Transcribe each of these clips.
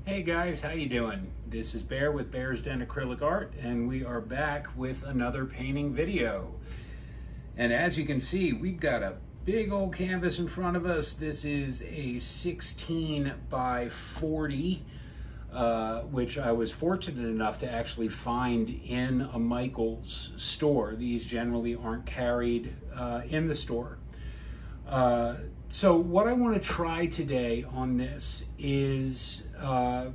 Hey guys, how you doing? This is Bear with Bear's Den Acrylic Art, and we are back with another painting video. And as you can see, we've got a big old canvas in front of us. This is a 16 by 40, which I was fortunate enough to actually find in a Michael's store. These generally aren't carried in the store. So what I want to try today on this is a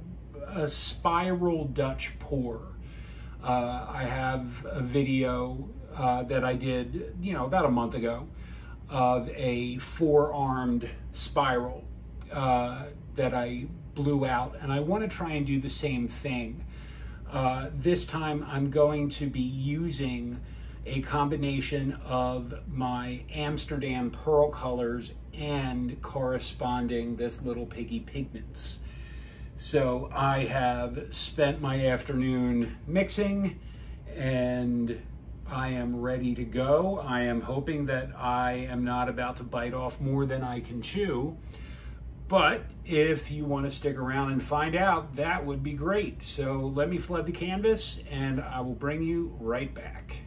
spiral Dutch pour. I have a video that I did, about a month ago of a four-armed spiral that I blew out, and I want to try and do the same thing. This time I'm going to be using a combination of my Amsterdam pearl colors and corresponding this little piggy pigments. So I have spent my afternoon mixing and I am ready to go. I am hoping that I am not about to bite off more than I can chew, but if you want to stick around and find out, that would be great. So let me flood the canvas and I will bring you right back.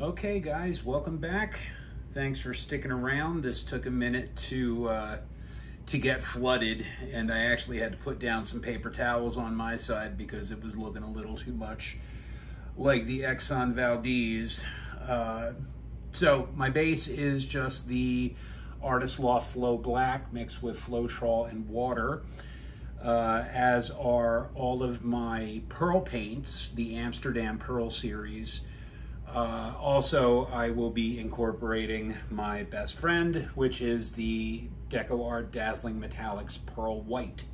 Okay guys, welcome back. Thanks for sticking around. This took a minute to get flooded, and I actually had to put down some paper towels on my side because it was looking a little too much like the Exxon Valdez. So my base is just the Artist Loft Flow Black mixed with Floetrol and water, as are all of my pearl paints, the Amsterdam Pearl series. Also, I will be incorporating my best friend, which is the Deco Art Dazzling Metallics Pearl White.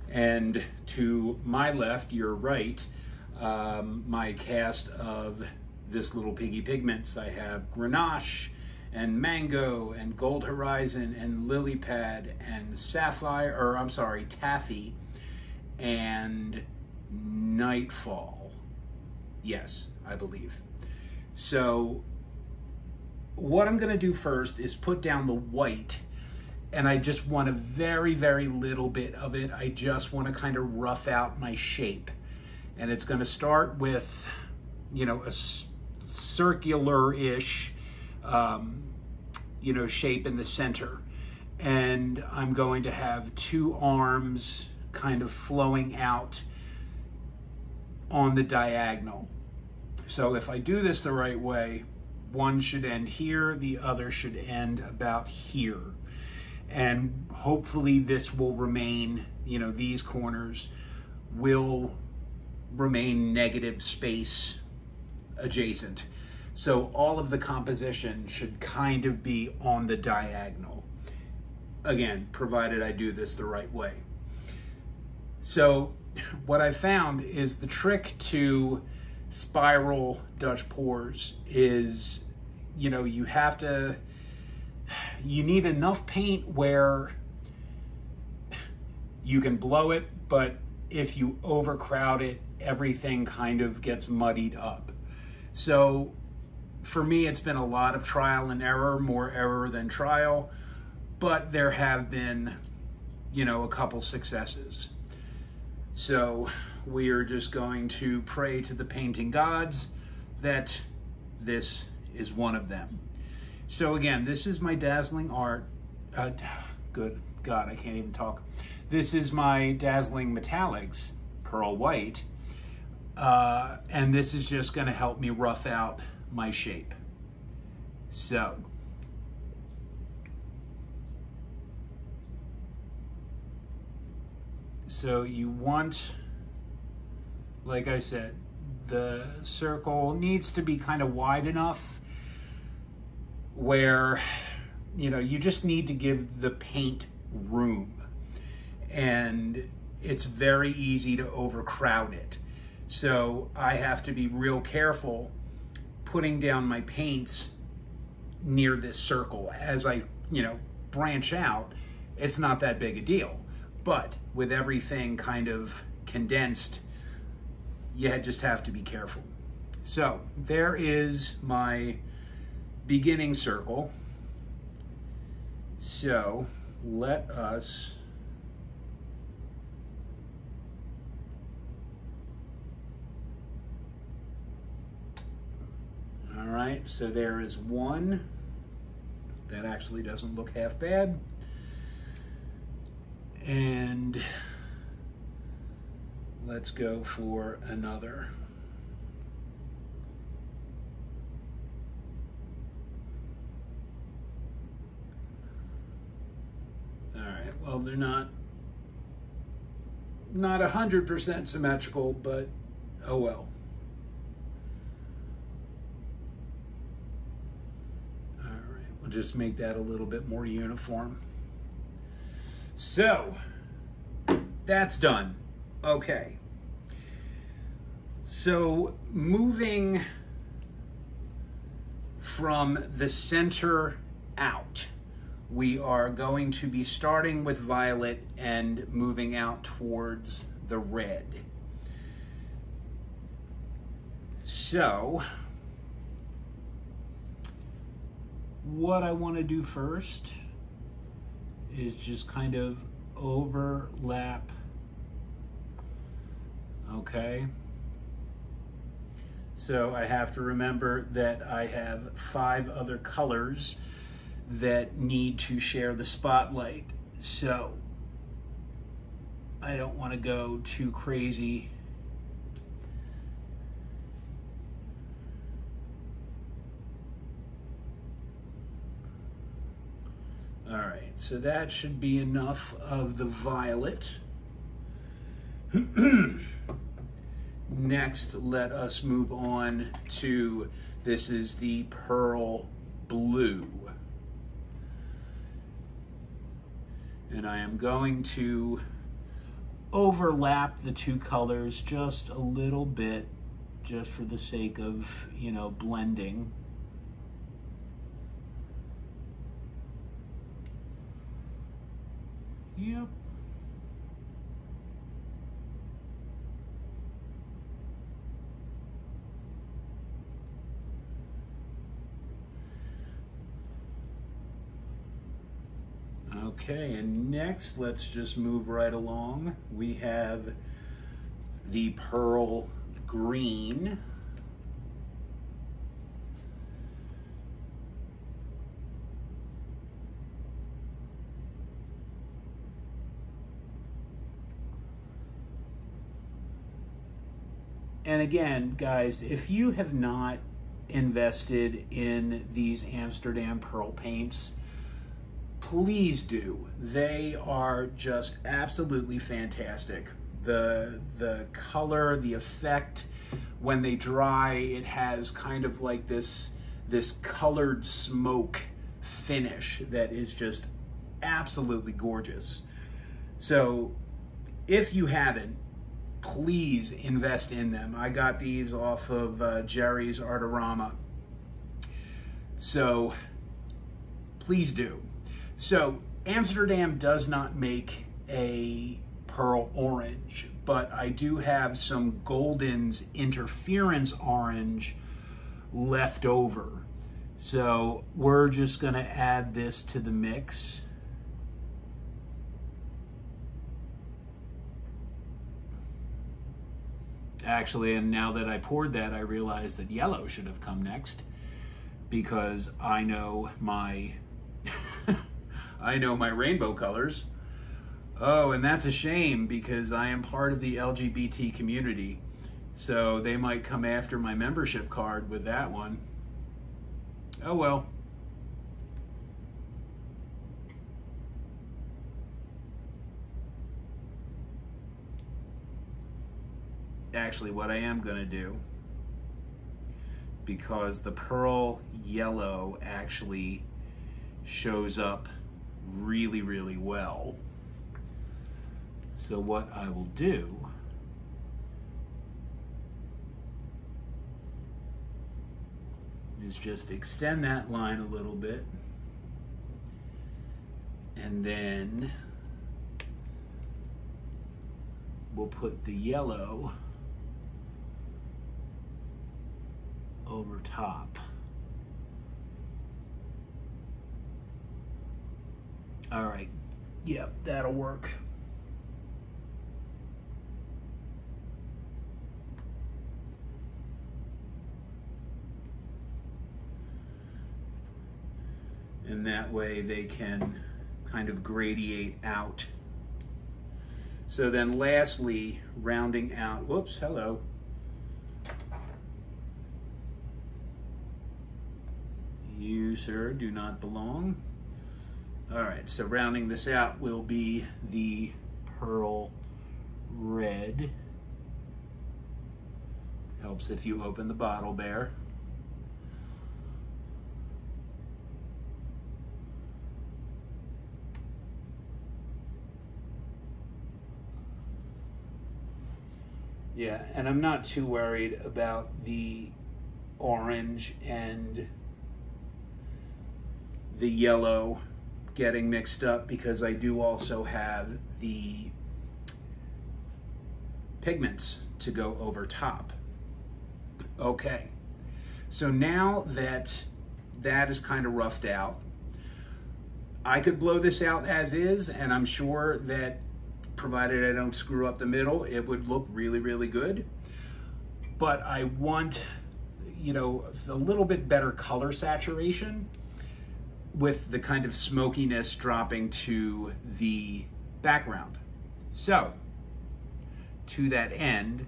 And to my left, your right, my cast of this little piggy pigments. I have Grenache and Mango and Gold Horizon and Lily Pad and Taffy and Nightfall. Yes, I believe. So what I'm going to do first is put down the white, and I just want a very, very little bit of it. I just want to kind of rough out my shape. And it's going to start with, a circular-ish, shape in the center. And I'm going to have two arms kind of flowing out on the diagonal. So if I do this the right way, one should end here, the other should end about here. And hopefully this will remain, these corners will remain negative space adjacent. So all of the composition should kind of be on the diagonal. Again, provided I do this the right way. So what I found is the trick to spiral Dutch pours is, you need enough paint where you can blow it, but if you overcrowd it, everything kind of gets muddied up. So for me, it's been a lot of trial and error, more error than trial, but there have been, a couple successes. So we are just going to pray to the painting gods that this is one of them. So again, this is my Dazzling art. Good God, I can't even talk. This is my Dazzling Metallics Pearl White. And this is just going to help me rough out my shape. So you want, like I said, the circle needs to be kind of wide enough where, you just need to give the paint room. And it's very easy to overcrowd it. So I have to be real careful putting down my paints near this circle. As I, branch out, it's not that big a deal. But with everything kind of condensed, you just have to be careful. So there is my beginning circle. So let us all right, so there is one that actually doesn't look half bad. And let's go for another. All right, well, they're not 100% symmetrical, but oh well. All right, we'll just make that a little bit more uniform. So, that's done. Okay. So, moving from the center out, we are going to be starting with violet and moving out towards the red. So, what I want to do first is just kind of overlap, okay? So I have to remember that I have 5 other colors that need to share the spotlight. So I don't want to go too crazy. All right, so that should be enough of the violet. Next, let us move on to, this is the pearl blue. And I am going to overlap the 2 colors just a little bit, just for the sake of, you know, blending. Yep. Okay, and next, let's just move right along. We have the pearl green. And again, guys, if you have not invested in these Amsterdam pearl paints, please do. They are just absolutely fantastic. The color, the effect, when they dry, it has kind of like this colored smoke finish that is just absolutely gorgeous. So if you haven't, please invest in them. I got these off of Jerry's Artorama. So please do. So Amsterdam does not make a pearl orange, but I do have some Golden's interference orange left over. So we're just gonna add this to the mix. Actually, and now that I poured that, I realized that yellow should have come next, because I know my I know my rainbow colors. Oh, and that's a shame, because I am part of the LGBT community, so they might come after my membership card with that one. Oh well. Actually, what I am gonna do, because the pearl yellow actually shows up really, really well. So what I will do is just extend that line a little bit, and then we'll put the yellow over top. All right, Yep, that'll work. And that way they can kind of gradiate out. So then lastly, rounding out, whoops, hello. You, sir, do not belong. All right, so rounding this out will be the pearl red. Helps if you open the bottle, Bear. Yeah, and I'm not too worried about the orange and the yellow getting mixed up, because I do also have the pigments to go over top. Okay, so now that that is kind of roughed out, I could blow this out as is, and I'm sure that provided I don't screw up the middle, it would look really, really good. But I want, you know, a little bit better color saturation with the kind of smokiness dropping to the background. So, to that end,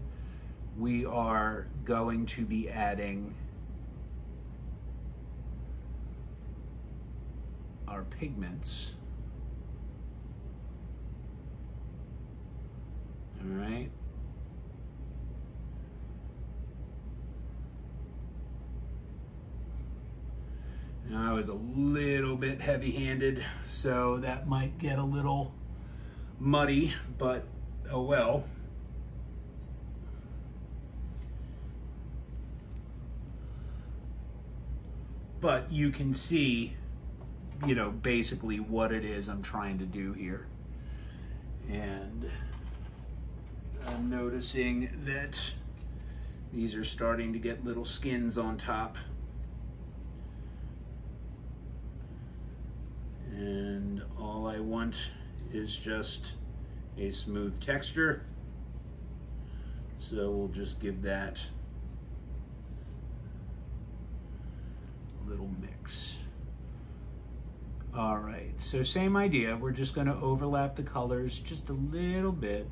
we are going to be adding our pigments. All right. Now I was a little bit heavy-handed, so that might get a little muddy, but oh well. But you can see, you know, basically what it is I'm trying to do here. And I'm noticing that these are starting to get little skins on top. And all I want is just a smooth texture. So we'll just give that a little mix. All right, so same idea. We're just going to overlap the colors just a little bit.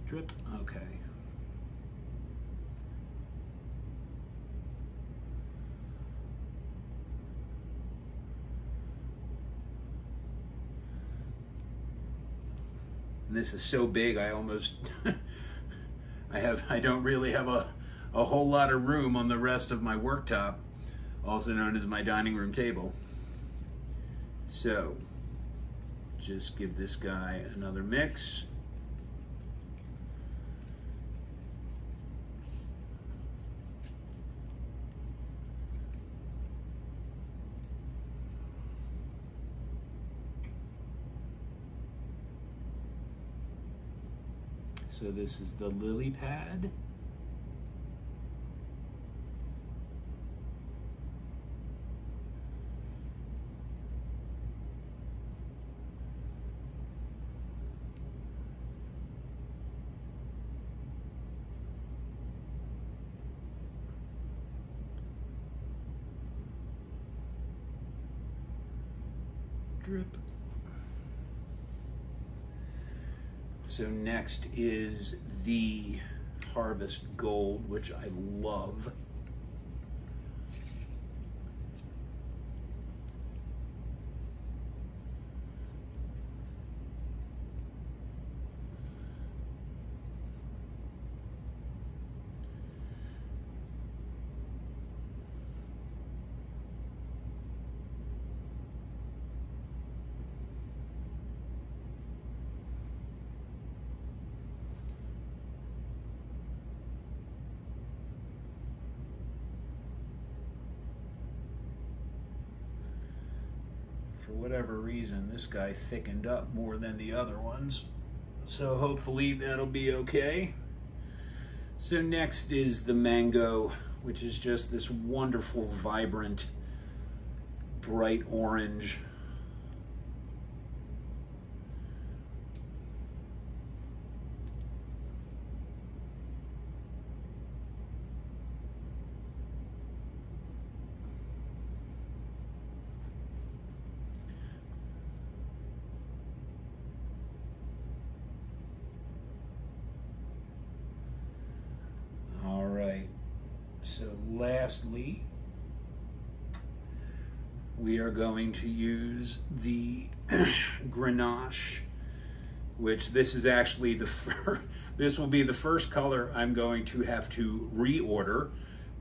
Drip, okay. And this is so big, I almost, I don't really have a whole lot of room on the rest of my worktop, also known as my dining room table. So, just give this guy another mix. So this is the lily pad. Drip. So next is the Harvest Gold, which I love. For whatever reason, this guy thickened up more than the other ones. So hopefully that'll be okay. So next is the mango, which is just this wonderful, vibrant bright orange. All right, so lastly, we are going to use the Grenache, which this is actually this will be the first color I'm going to have to reorder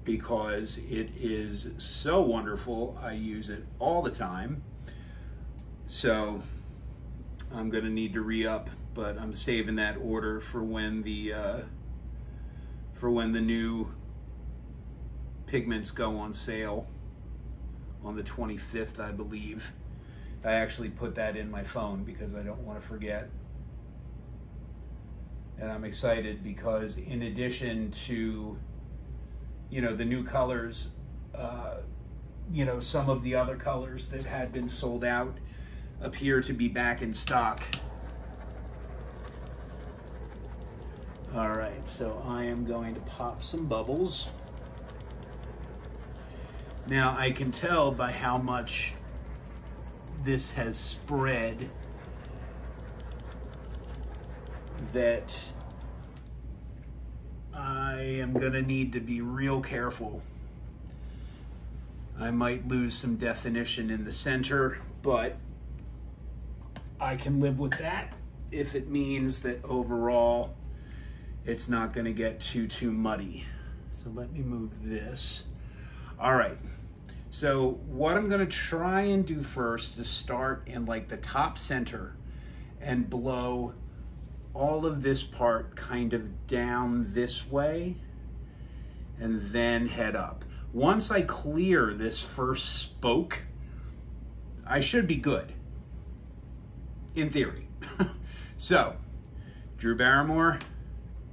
because it is so wonderful. I use it all the time. So I'm gonna need to re-up, but I'm saving that order for when the new pigments go on sale on the 25th, I believe. I actually put that in my phone because I don't want to forget. And I'm excited because in addition to, you know, the new colors, you know, some of the other colors that had been sold out appear to be back in stock. All right, so I am going to pop some bubbles. Now I can tell by how much this has spread that I am gonna need to be real careful. I might lose some definition in the center, but I can live with that if it means that overall it's not gonna get too muddy. So let me move this. All right, so what I'm gonna try and do first is start in like the top center and blow all of this part kind of down this way and then head up. Once I clear this first spoke, I should be good, in theory. So, Drew Barrymore,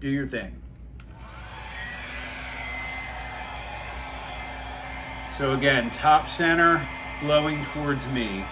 do your thing. So again, top center, blowing towards me.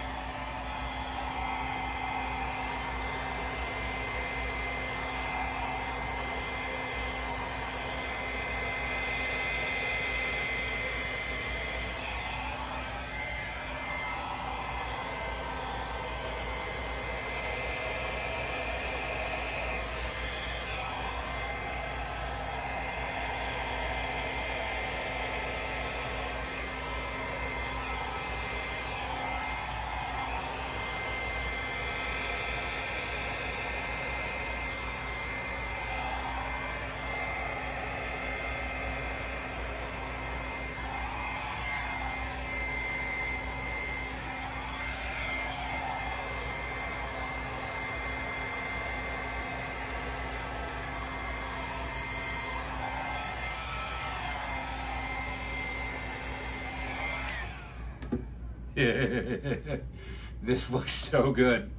This looks so good.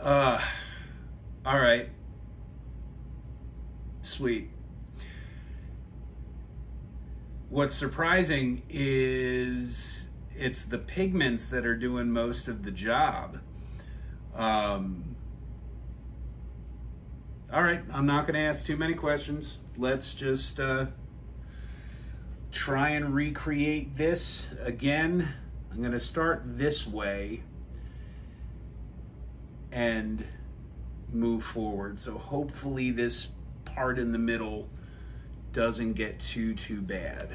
All right. Sweet. What's surprising is it's the pigments that are doing most of the job. All right, I'm not going to ask too many questions. Let's just try and recreate this again. I'm going to start this way and move forward. So hopefully this part in the middle doesn't get too bad.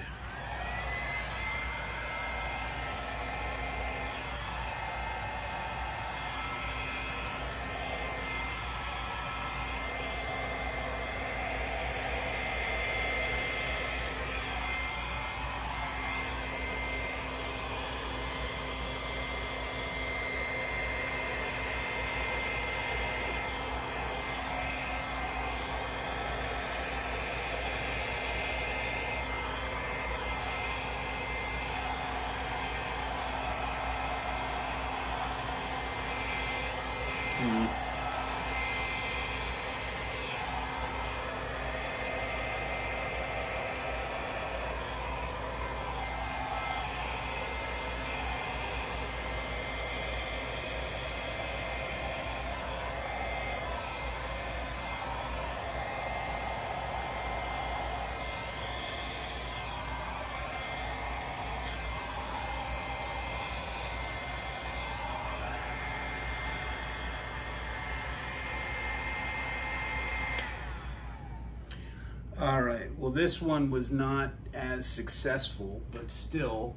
All right, well, this one was not as successful, but still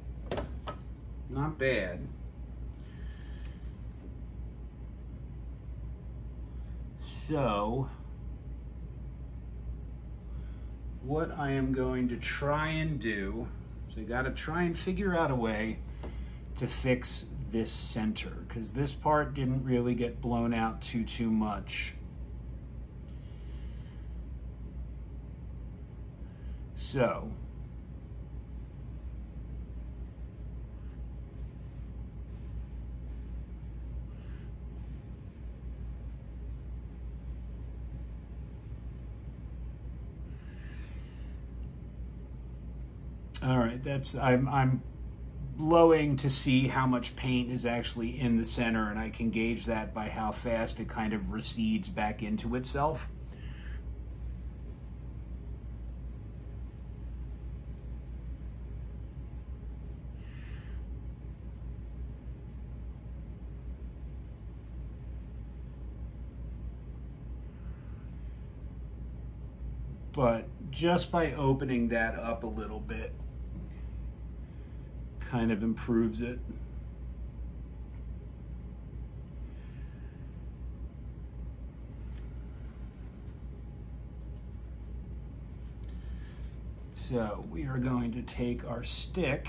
not bad. So what I am going to try and do is I got to try and figure out a way to fix this center, because this part didn't really get blown out too much. So all right, that's I'm blowing to see how much paint is actually in the center, and I can gauge that by how fast it kind of recedes back into itself. But just by opening that up a little bit kind of improves it. So we are going to take our stick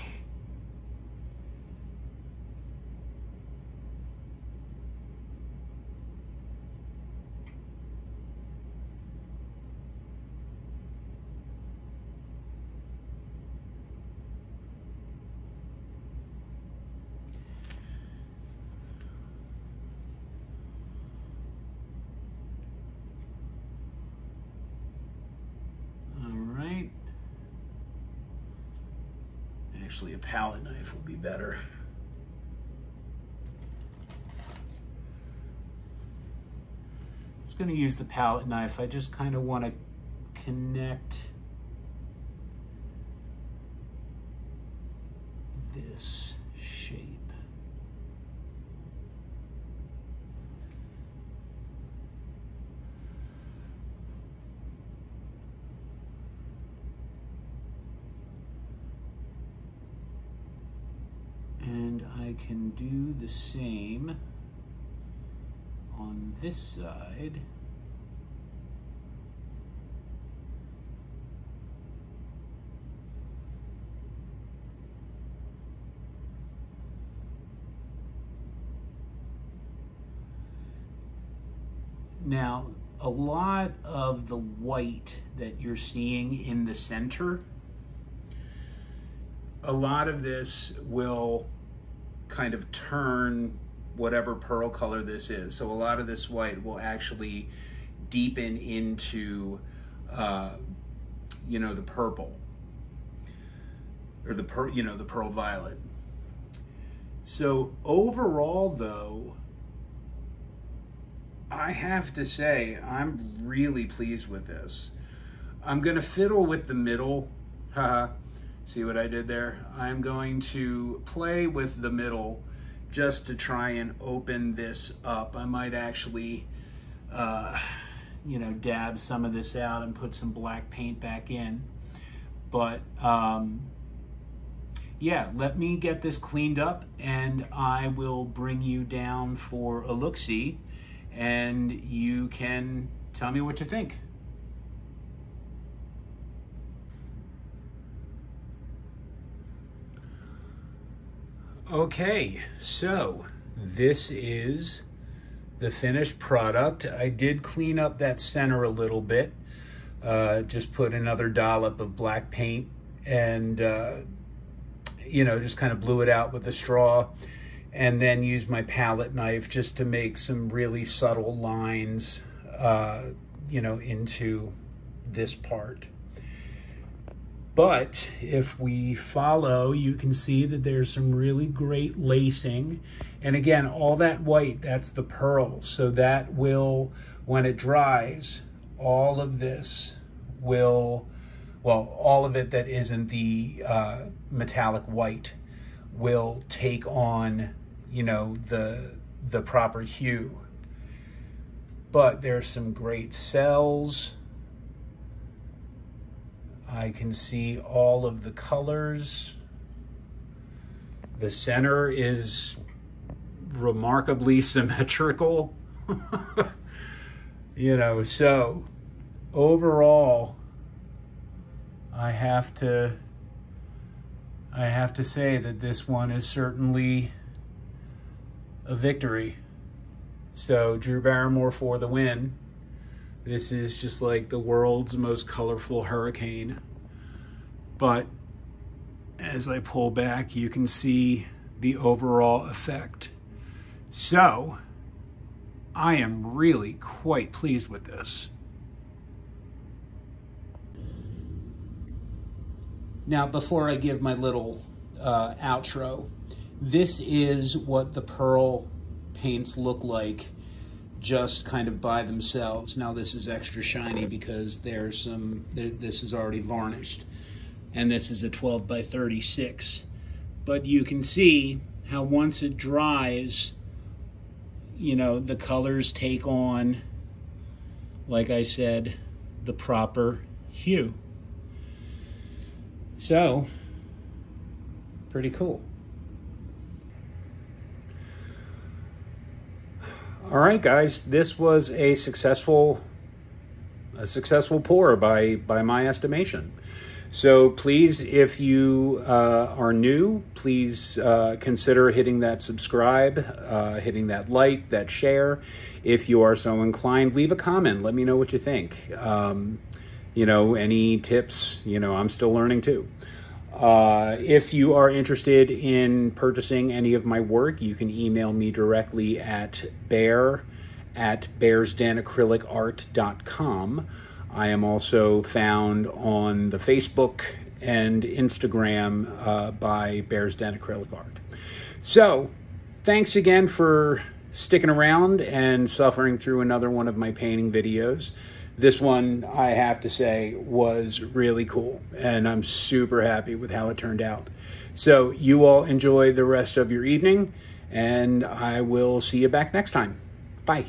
Actually, a palette knife will be better. I'm just going to use the palette knife. I just kind of want to connect this shape. And I can do the same on this side. Now, a lot of the white that you're seeing in the center, a lot of this will kind of turn whatever pearl color this is. So a lot of this white will actually deepen into, you know, the purple, or the pearl violet. So overall, though, I have to say I'm really pleased with this. I'm gonna fiddle with the middle. Haha. See what I did there? I'm going to play with the middle just to try and open this up. I might actually, you know, dab some of this out and put some black paint back in. But yeah, let me get this cleaned up and I will bring you down for a look-see and you can tell me what you think. Okay, so this is the finished product. I did clean up that center a little bit. Just put another dollop of black paint and, you know, just kind of blew it out with a straw, and then used my palette knife just to make some really subtle lines, you know, into this part. But if we follow, you can see that there's some really great lacing. And again, all that white, that's the pearl. So that will, when it dries, all of this will, well, all of it that isn't the metallic white will take on, you know, the proper hue. But there's some great cells. I can see all of the colors. The center is remarkably symmetrical. You know, so overall, I have to say that this one is certainly a victory. So Drew Barrymore for the win. This is just like the world's most colorful hurricane. But as I pull back, you can see the overall effect. So I am really quite pleased with this. Now, before I give my little outro, this is what the pearl paints look like just kind of by themselves. Now, this is extra shiny because this is already varnished, and this is a 12 by 36. But you can see how once it dries, you know, the colors take on, like I said, the proper hue. So, pretty cool. All right, guys, this was a successful pour by my estimation. So please, if you are new, please consider hitting that subscribe, hitting that like, that share. If you are so inclined, leave a comment. Let me know what you think. You know, any tips, you know, I'm still learning too. If you are interested in purchasing any of my work, you can email me directly at bearsdenacrylicart.com. I am also found on the Facebook and Instagram by Bears Den Acrylic Art. So, thanks again for sticking around and suffering through another one of my painting videos. This one, I have to say, was really cool, and I'm super happy with how it turned out. So you all enjoy the rest of your evening, and I will see you back next time. Bye.